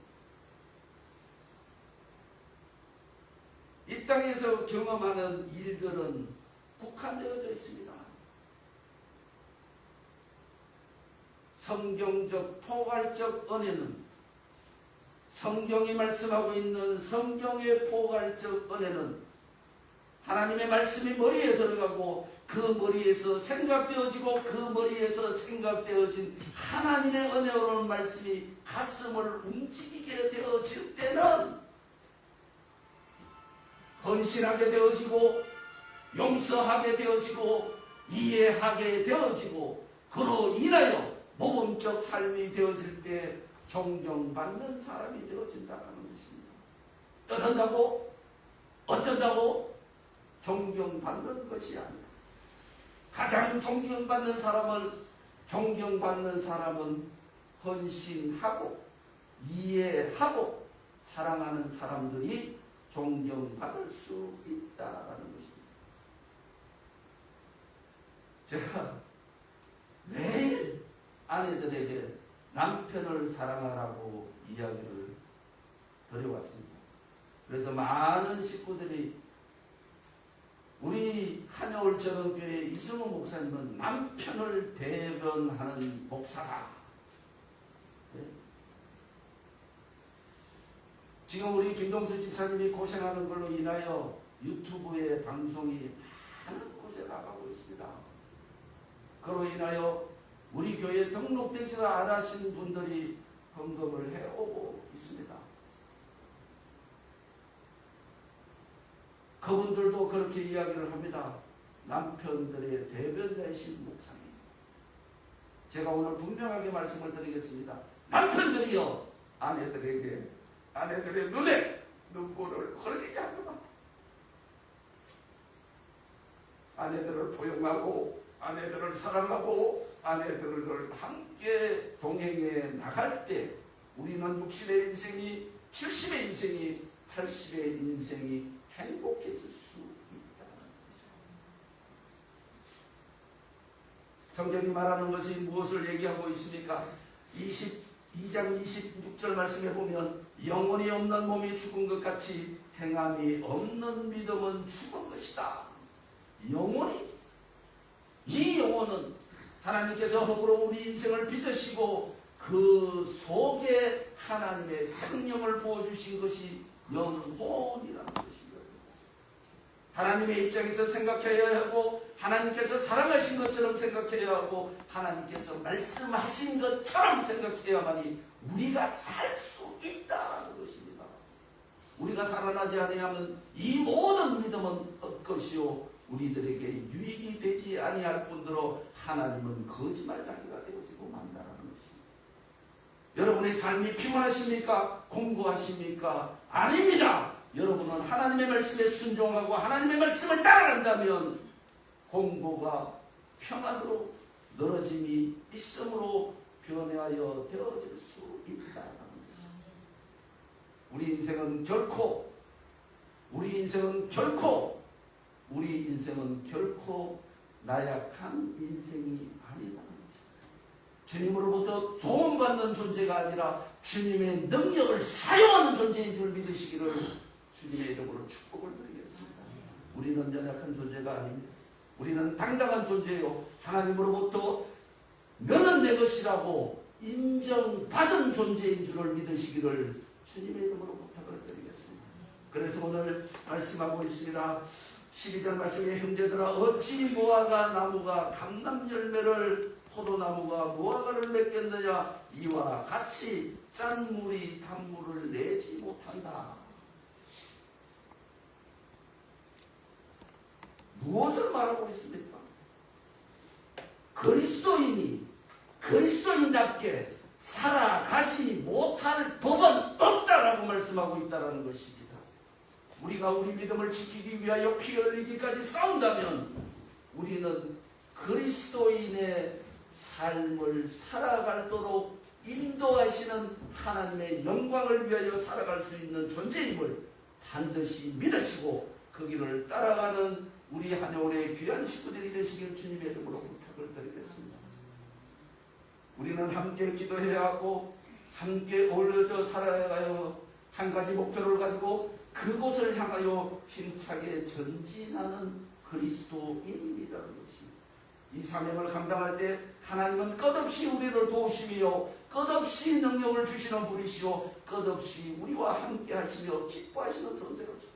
Speaker 1: 이 땅에서 경험하는 일들은 국한되어져 있습니다. 성경적 포괄적 은혜는 성경이 말씀하고 있는 성경의 포괄적 은혜는 하나님의 말씀이 머리에 들어가고 그 머리에서 생각되어지고 그 머리에서 생각되어진 하나님의 은혜로운 말씀이 가슴을 움직이게 되어질 때는 헌신하게 되어지고 용서하게 되어지고 이해하게 되어지고 그로 인하여 모범적 삶이 되어질 때 존경받는 사람이 되어진다는 것입니다. 떠난다고 어쩐다고 존경받는 것이 아니라 가장 존경받는 사람은 헌신하고 이해하고 사랑하는 사람들이 존경받을 수 있다는 것입니다. 제가 매일 아내들에게 남편을 사랑하라고 이야기를 드려왔습니다. 그래서 많은 식구들이 우리 한여울 전원교회 이승우 목사님은 남편을 대변하는 목사다. 네? 지금 우리 김동수 집사님이 고생하는 걸로 인하여 유튜브의 방송이 많은 곳에 나가고 있습니다. 그로 인하여 우리 교회에 등록되지도 않으신 분들이 헌금을 해오고 있습니다. 그분들도 그렇게 이야기를 합니다. 남편들의 대변자이신 목사님. 제가 오늘 분명하게 말씀을 드리겠습니다. 남편들이여 아내들의 눈에 눈물을 흘리게 하노라. 아내들을 포용하고 아내들을 사랑하고 아내들을 함께 동행해 나갈 때 우리는 60의 인생이 70의 인생이 80의 인생이 행복해질 수 있다는 것이죠. 성경이 말하는 것이 무엇을 얘기하고 있습니까? 22장 26절 말씀에 보면 영혼이 없는 몸이 죽은 것 같이 행함이 없는 믿음은 죽은 것이다. 이 영혼은 하나님께서 흙으로 우리 인생을 빚으시고 그 속에 하나님의 생명을 부어주신 것이 영혼이라는 것입니다. 하나님의 입장에서 생각해야 하고 하나님께서 사랑하신 것처럼 생각해야 하고 하나님께서 말씀하신 것처럼 생각해야만이 우리가 살 수 있다는 것입니다. 우리가 살아나지 아니하면 이 모든 믿음은 헛것이요 우리들에게 유익이 되지 아니할 뿐더러 하나님은 거짓말장이가 되어지고 만다라는 것입니다. 여러분의 삶이 피곤하십니까? 공부하십니까? 아닙니다. 여러분은 하나님의 말씀에 순종하고 하나님의 말씀을 따라간다면 공부가 평안으로 늘어짐이 있음으로 변화하여 되어질 수 있다는 것입니다. 우리 인생은 결코 나약한 인생이 아니다는 것입니다. 주님으로부터 도움받는 존재가 아니라 주님의 능력을 사용하는 존재인 줄 믿으시기를 주님의 이름으로 축복을 드리겠습니다. 우리는 연약한 존재가 아닙니다. 우리는 당당한 존재요 하나님으로부터 너는 내 것이라고 인정받은 존재인 줄을 믿으시기를 주님의 이름으로 부탁을 드리겠습니다. 그래서 오늘 말씀하고 있습니다. 12절 말씀에 형제들아 어찌 무화과 나무가 감람열매를 포도나무가 무화과를 맺겠느냐 이와 같이 짠물이 단물을 내지 못한다. 무엇을 말하고 있습니까? 그리스도인답게 살아가지 못할 법은 없다라고 말씀하고 있다는 것입니다. 우리가 우리 믿음을 지키기 위하여 피 흘리기까지 싸운다면 우리는 그리스도인의 삶을 살아갈도록 인도하시는 하나님의 영광을 위하여 살아갈 수 있는 존재임을 반드시 믿으시고 그 길을 따라가는 우리 한여울의 귀한 식구들이 되시길 주님의 이름으로 부탁을 드리겠습니다. 우리는 함께 기도해야 하고 함께 어우러져 살아가야 한 가지 목표를 가지고 그곳을 향하여 힘차게 전진하는 그리스도인이라는 것입니다. 이 사명을 감당할 때 하나님은 끝없이 우리를 도우시며 끝없이 능력을 주시는 분이시오 끝없이 우리와 함께 하시며 기뻐하시는 존재로서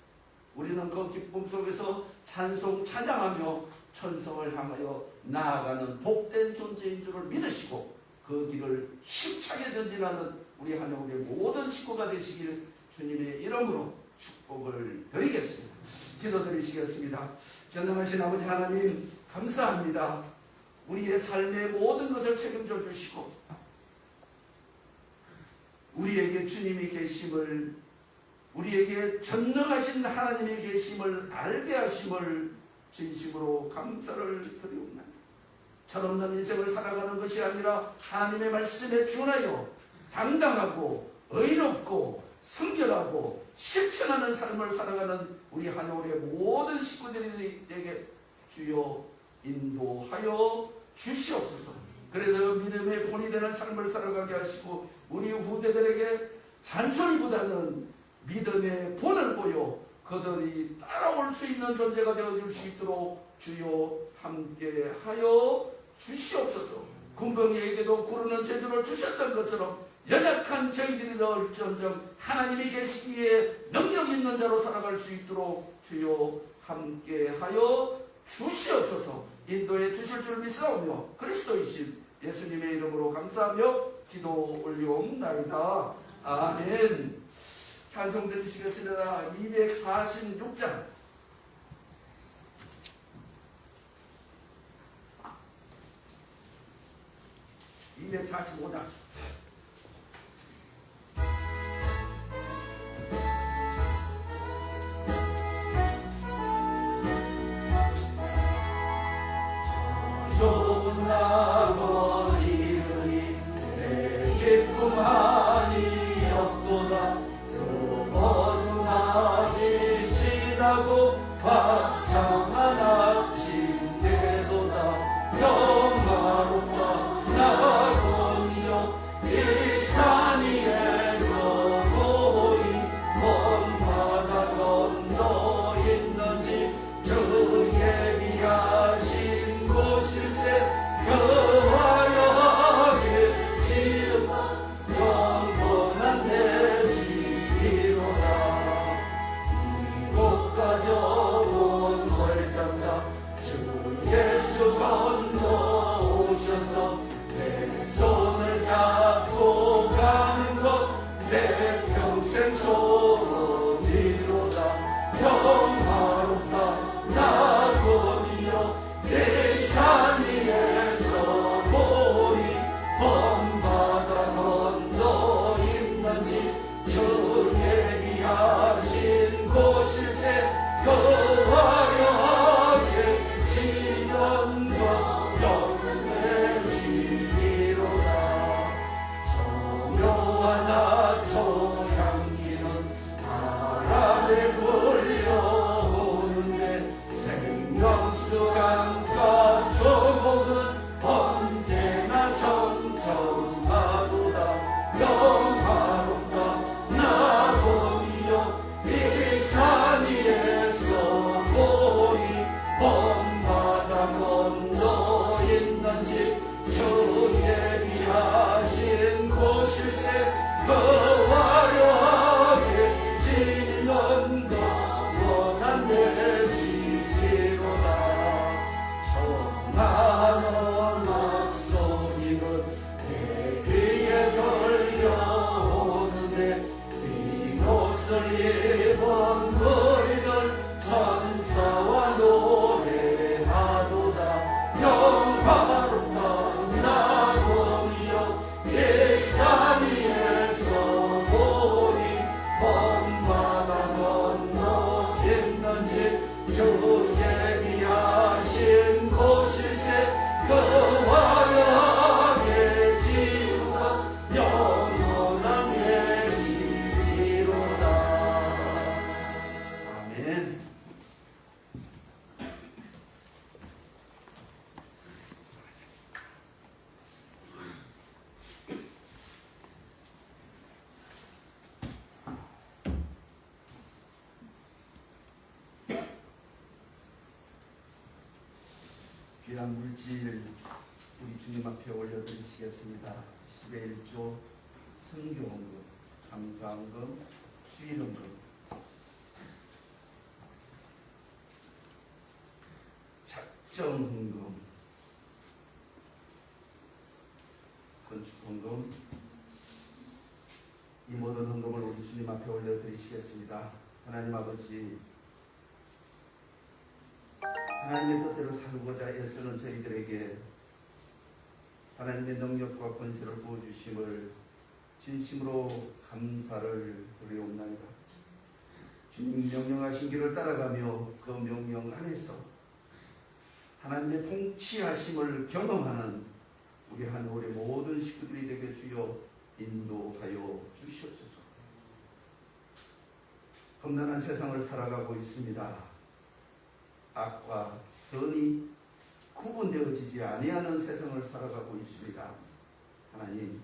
Speaker 1: 우리는 그 기쁨 속에서 찬송 찬양하며 천성을 향하여 나아가는 복된 존재인 줄을 믿으시고 그 길을 힘차게 전진하는 우리 한여울의 모든 식구가 되시길 주님의 이름으로 축복을 드리겠습니다. 기도드리시겠습니다. 전능하신 아버지 하나님 감사합니다. 우리의 삶의 모든 것을 책임져 주시고 우리에게 주님이 계심을 우리에게 전능하신 하나님의 계심을 알게 하심을 진심으로 감사를 드리옵나이다. 철없는 인생을 살아가는 것이 아니라 하나님의 말씀에 준하여 당당하고 의롭고 성결하고 실천하는 삶을 살아가는 우리 한여울의 모든 식구들에게 주여 인도하여 주시옵소서. 그래도 믿음의 본이 되는 삶을 살아가게 하시고 우리 후대들에게 잔소리보다는 믿음의 본을 보여 그들이 따라올 수 있는 존재가 되어줄 수 있도록 주여 함께하여 주시옵소서. 군병이에게도 구르는 재주를 주셨던 것처럼 연약한 저희들이럴지언정 하나님이 계시기에 능력 있는 자로 살아갈 수 있도록 주여 함께하여 주시옵소서. 인도해 주실 줄 믿사오며 그리스도이신 예수님의 이름으로 감사하며 기도 올리옵나이다. 아멘. 찬송 드리시겠습니다. 246장 245장 좋나고 이르니 내 기쁨하니 없도다. 어두운 날이 지나고 화창한 아침 되도다. 평화롭다 나고니여 이 산 위에서 보이 먼 바다 건너 있는지 주 예비하신 곳일세. 여호와여 하게 지으라 영원한 내 집이로다. 이곳 가져온 걸잡자 주 예수 건너오셔서 내 손을 잡고 가는 것 내 평생 소원이로다. 평화롭다 나고니여 내 산 위에서 보이 먼 바다 건너 있는지 주 예비하신 곳일세. 여호와여 하게 지연과 영원의 집이로다. 정묘한 나초 향기는 바람에 불려오는데 생명수 강가 조목은 언제나 청청하도다. 영화롭다 나고니여 이 산 위에서 보이 먼 바다 건너 있는지 주 예비하신 곳일세. 여호와여 하게 지는가 원한 내 집이로다. 성하는 음악소리는 내 귀에 들려오는데 빈 옷을 입은 우리는 천사와 노래하도다. 영화롭다 나고니여 이 산 위에서 보이 먼 바다 건너 있는지 주 예비하신 곳일세. 여호와여 하게 지으라 영원한 내 집이로다. 아멘. 귀한 물질 우리 주님 앞에 올려드리시겠습니다. 10의 1조 성교헌금, 감사헌금, 주일헌금, 작정헌금, 건축헌금, 이 모든 헌금을 우리 주님 앞에 올려드리시겠습니다. 하나님 아버지, 하나님의 뜻대로 살고자 애쓰는 저희들에게 하나님의 능력과 권세를 부어주심을 진심으로 감사를 드리옵나이다. 주님 명령하신 길을 따라가며 그 명령 안에서 하나님의 통치하심을 경험하는 우리 하늘의 모든 식구들이 되게 주여 인도하여 주시옵소서. 험난한 세상을 살아가고 있습니다. 악과 선이 구분되어지지 아니하는 세상을 살아가고 있습니다. 하나님,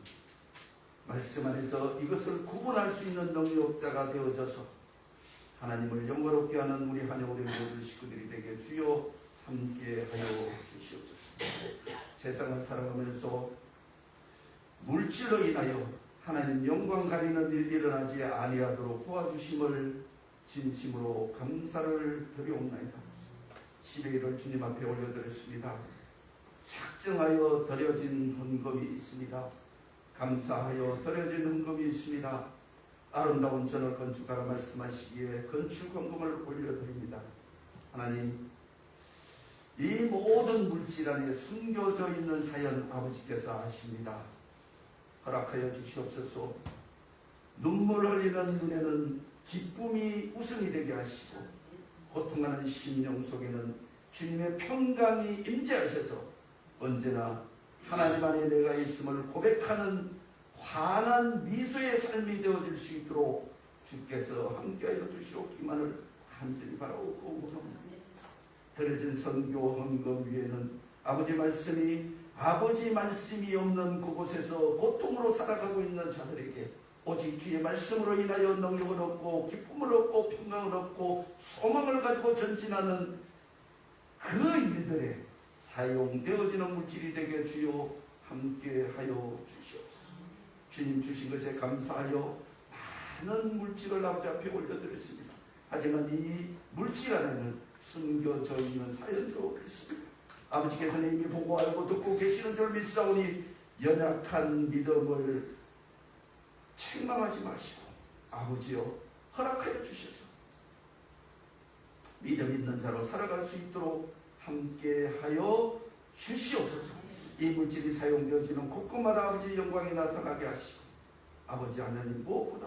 Speaker 1: 말씀 안에서 이것을 구분할 수 있는 능력자가 되어져서 하나님을 영광롭게 하는 우리 한영우리 모든 식구들이 되게 주여 함께하여 주시옵소서. 세상을 살아가면서 물질로 인하여 하나님 영광 가리는 일 일어나지 아니하도록 도와주심을 진심으로 감사를 드려옵나이다. 11일을 주님 앞에 올려드렸습니다. 작정하여 드려진 헌금이 있습니다. 감사하여 드려진 헌금이 있습니다. 아름다운 전을 건축하라 말씀하시기에 건축 헌금을 올려드립니다. 하나님, 이 모든 물질 안에 숨겨져 있는 사연 아버지께서 아십니다. 허락하여 주시옵소서. 눈물 흘리는 눈에는 기쁨이 웃음이 되게 하시고, 고통하는 심령 속에는 주님의 평강이 임재하셔서 언제나 하나님 안에 내가 있음을 고백하는 환한 미소의 삶이 되어질 수 있도록 주께서 함께하여 주시옵기만을 간절히 바라옵고 원합니다. 드려진 선교 헌금 위에는 아버지 말씀이 없는 그곳에서 고통으로 살아가고 있는 자들에게 오직 주의 말씀으로 인하여 능력을 얻고 기쁨을 얻고 평강을 얻고 소망을 가지고 전진하는 그 일들에 사용되어지는 물질이 되게 주여 함께하여 주시옵소서. 주님 주신 것에 감사하여 많은 물질을 아버지 앞에 올려드렸습니다. 하지만 이 물질 안에는 숨겨져 있는 사연도 있습니다. 아버지께서는 이미 보고 알고 듣고 계시는 줄 믿사오니 연약한 믿음을 책망하지 마시고 아버지여 허락하여 주셔서 믿음 있는 자로 살아갈 수 있도록 함께하여 주시옵소서. 이 물질이 사용되어지는 곳곳마다 아버지의 영광이 나타나게 하시고 아버지 하나님 무엇보다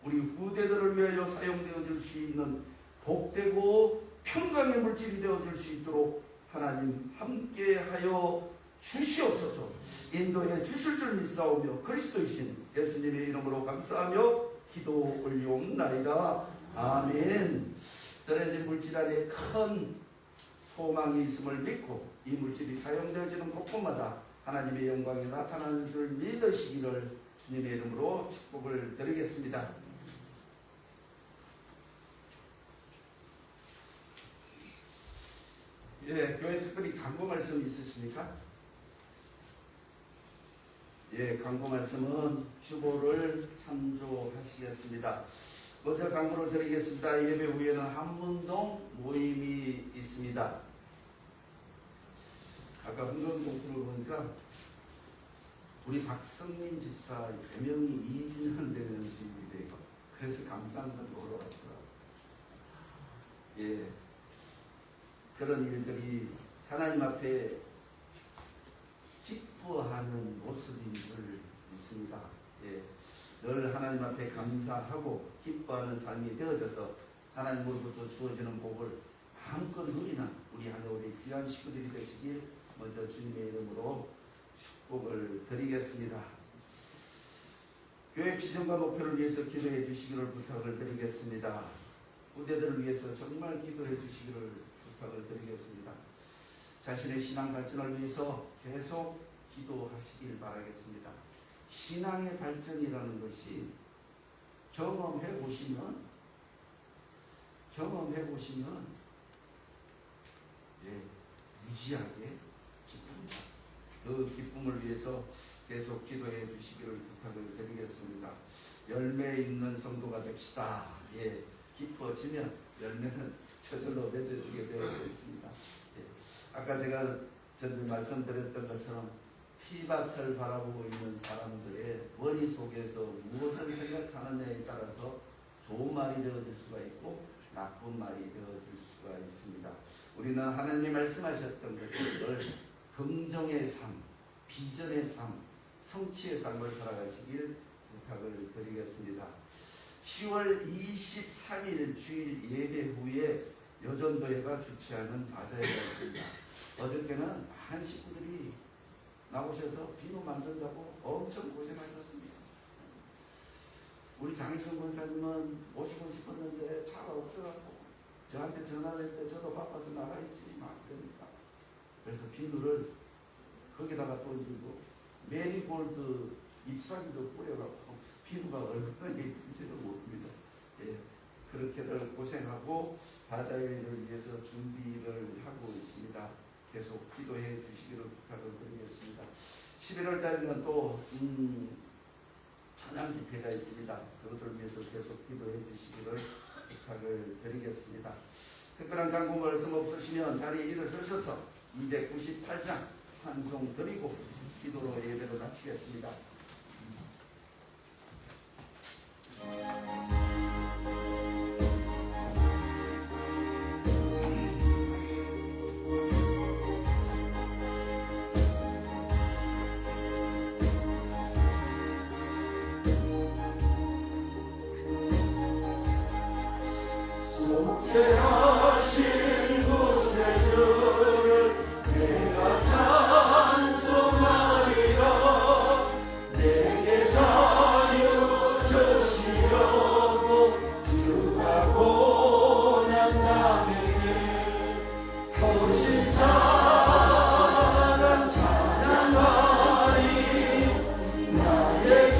Speaker 1: 우리 후대들을 위하여 사용되어질 수 있는 복되고 평강의 물질이 되어질 수 있도록 하나님 함께하여 주시옵소서. 인도해 주실 줄 믿사오며 그리스도이신 예수님의 이름으로 감사하며 기도 올리옵나이다. 아멘. 떨어진 물질 안에 큰 소망이 있음을 믿고 이 물질이 사용되어지는 곳곳마다 하나님의 영광이 나타나는 줄 믿으시기를 주님의 이름으로 축복을 드리겠습니다. 예, 교회 특별히 광고 말씀 있으십니까? 예, 광고 말씀은 주보를 참조하시겠습니다. 먼저 광고를 드리겠습니다. 예배 후에는 한문동 모임이 있습니다. 아까 흥경동 들어보니까 우리 박성민 집사 개명이 2주년 되는 집이래요. 그래서 감사합니다. 놀러 왔더라고요. 예, 그런 일들이 하나님 앞에 기뻐하는 모습인 줄 믿습니다. 예, 늘 하나님 앞에 감사하고 기뻐하는 삶이 되어져서 하나님으로부터 주어지는 복을 마음껏 누리는 우리 하나님의 귀한 식구들이 되시길 먼저 주님의 이름으로 축복을 드리겠습니다. 교회 비전과 목표를 위해서 기도해 주시기를 부탁을 드리겠습니다. 후대들을 위해서 정말 기도해 주시기를 부탁을 드리겠습니다. 자신의 신앙 발전을 위해서 계속 기도하시길 바라겠습니다. 신앙의 발전이라는 것이 경험해 보시면 무지하게 기쁩니다. 그 기쁨을 위해서 계속 기도해 주시기를 부탁을 드리겠습니다. 열매 있는 성도가 됩시다. 예, 기뻐지면 열매는 저절로 맺어지게 되어 있습니다. 예, 아까 제가 전에 말씀드렸던 것처럼 피밭을 바라보고 있는 사람들의 머리 속에서 무엇을 생각하느냐에 따라서 좋은 말이 되어질 수가 있고 나쁜 말이 되어질 수가 있습니다. 우리는 하나님이 말씀하셨던 것을 긍정의 삶, 비전의 삶, 성취의 삶을 살아가시길 부탁을 드리겠습니다. 10월 23일 주일 예배 후에 여전도회가 주최하는 바자회가 있습니다. 어저께는 많은 식구들이 나오셔서 비누 만든다고 엄청 고생하셨습니다. 우리 장희천 권사님은 오시고 싶었는데 차가 없어갖고 저한테 전화를 할 때 저도 바빠서 나가있지 막 그러니까 그래서 비누를 거기다가 던지고 메리골드 잎사귀도 뿌려갖고 비누가 얼마나 예쁜지를 모릅니다. 예, 그렇게들 고생하고 바다일을 위해서 준비를 하고 있습니다. 계속 기도해 주시기를 부탁드리겠습니다. 11월 달에는 또 찬양 집회가 있습니다. 그것을 위해서 계속 기도해 주시기를 부탁을 드리겠습니다. 특별한 간구 말씀 없으시면 자리에 일어서셔서 298장 찬송 드리고 기도로 예배를 마치겠습니다.
Speaker 2: 속죄하신 구세주를 내가 찬송하리라. 내게 자유 주시려고 주가 고난 남에게 거신 사랑 찬양하리. 나의 죄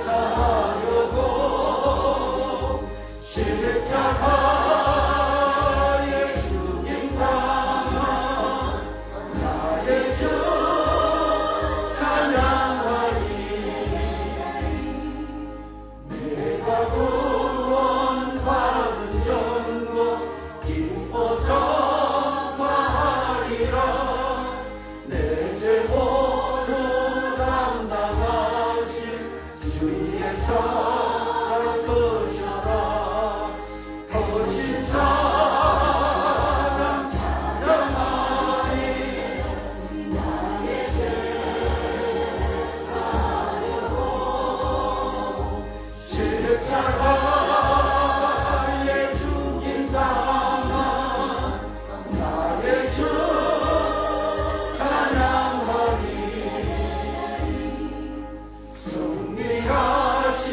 Speaker 2: 사하려고 십자가에 죽임 당한 나의 주 찬양하리. 내가 구원받은 전부 기뻐 전파하리라. 내 죄 모두 담당하신 주의 사랑 크셔라. 거신 사랑 찬양하리. 나의 죄 사하려고 십자가에 죽임 당한 나의 주 찬양하리. 승리하신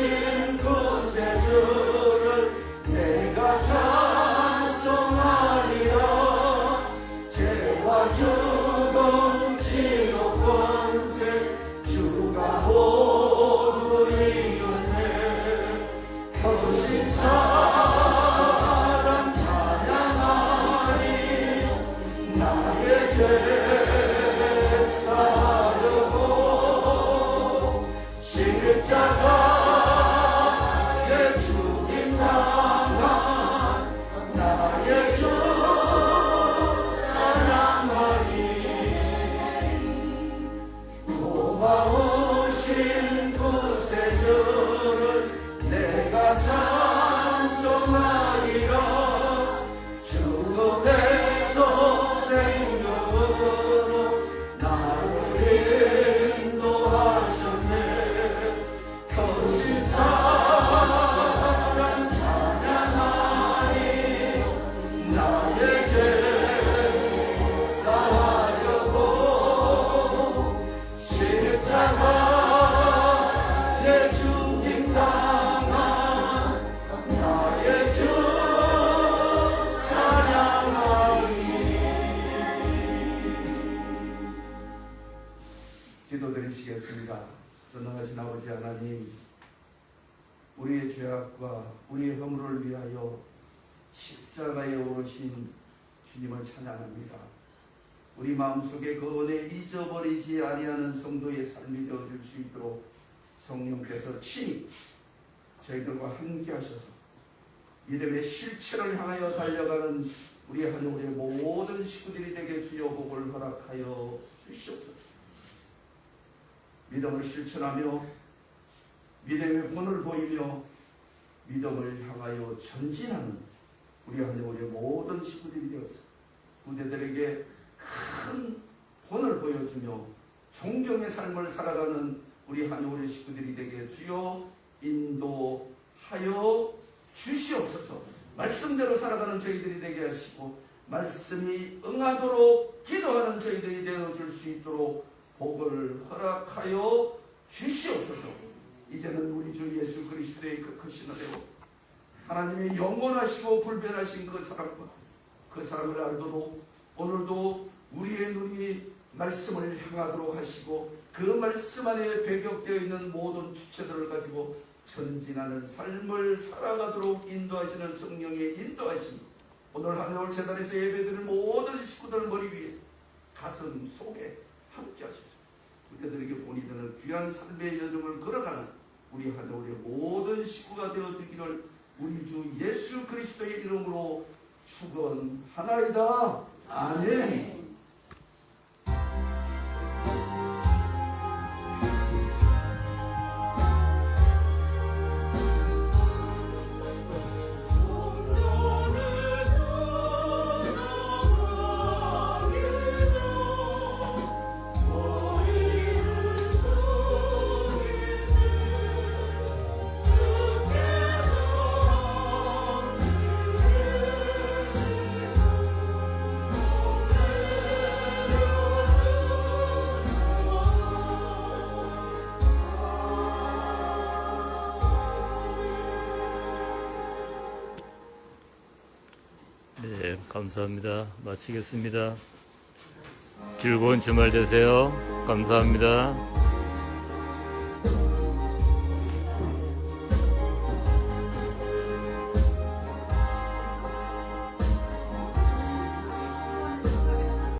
Speaker 2: 구세주를 내가 찬송하리라. 죄와 죽음 지옥 권세 주가 모두 이겼네. 거신 사랑 찬양하리. 나의 죄 사하려고 십자가에 죽임 당한 나의 주 찬양하리. 고마우신 구세주를 내가 찬송하리라. 죽음에서 생명으로 나를 인도하셨네. 거신 사랑 찬양하리. 나의 죄 사하려고 십자가에 죽임 당한 나의 주 찬양하리.
Speaker 1: 기도드리시겠습니다. 전능하신 아버지 하나님, 우리의 죄악과 우리의 허물을 위하여 십자가에 오르신 주님을 찬양합니다. 우리 마음속에 그 은혜 잊어버리지 아니하는 성도의 삶이 되어줄 수 있도록 성령께서 친히 저희들과 함께 하셔서 믿음의 실체를 향하여 달려가는 우리 한우리의 모든 식구들이 되게 주여 복을 허락하여 주시옵소서. 믿음을 실천하며 믿음의 본을 보이며 믿음을 향하여 전진하는 우리 한우리의 모든 식구들이 되어서 후대들에게 큰 본을 보여주며 존경의 삶을 살아가는 우리 한우리 식구들이 되게 주여 인도하여 주시옵소서. 말씀대로 살아가는 저희들이 되게 하시고 말씀이 응하도록 기도하는 저희들이 되어줄 수 있도록 복을 허락하여 주시옵소서. 이제는 우리 주 예수 그리스도의 그 크신 은혜로 하나님의 영원하시고 불변하신 그 사랑과 그 사랑을 알도록 오늘도 우리의 눈이 말씀을 향하도록 하시고 그 말씀 안에 배격되어 있는 모든 주체들을 가지고 전진하는 삶을 살아가도록 인도하시는 성령의 인도하심, 오늘 한올 재단에서 예배드리는 모든 식구들 머리 위에, 가슴 속에 함께 하시옵소서. 그들에게 본이 되는 귀한 삶의 여정을 걸어가는 우리 한올의 모든 식구가 되어주기를 우리 주 예수 그리스도의 이름으로 축원하나이다. 아멘.
Speaker 3: 네, 감사합니다. 마치겠습니다. 즐거운 주말 되세요. 감사합니다.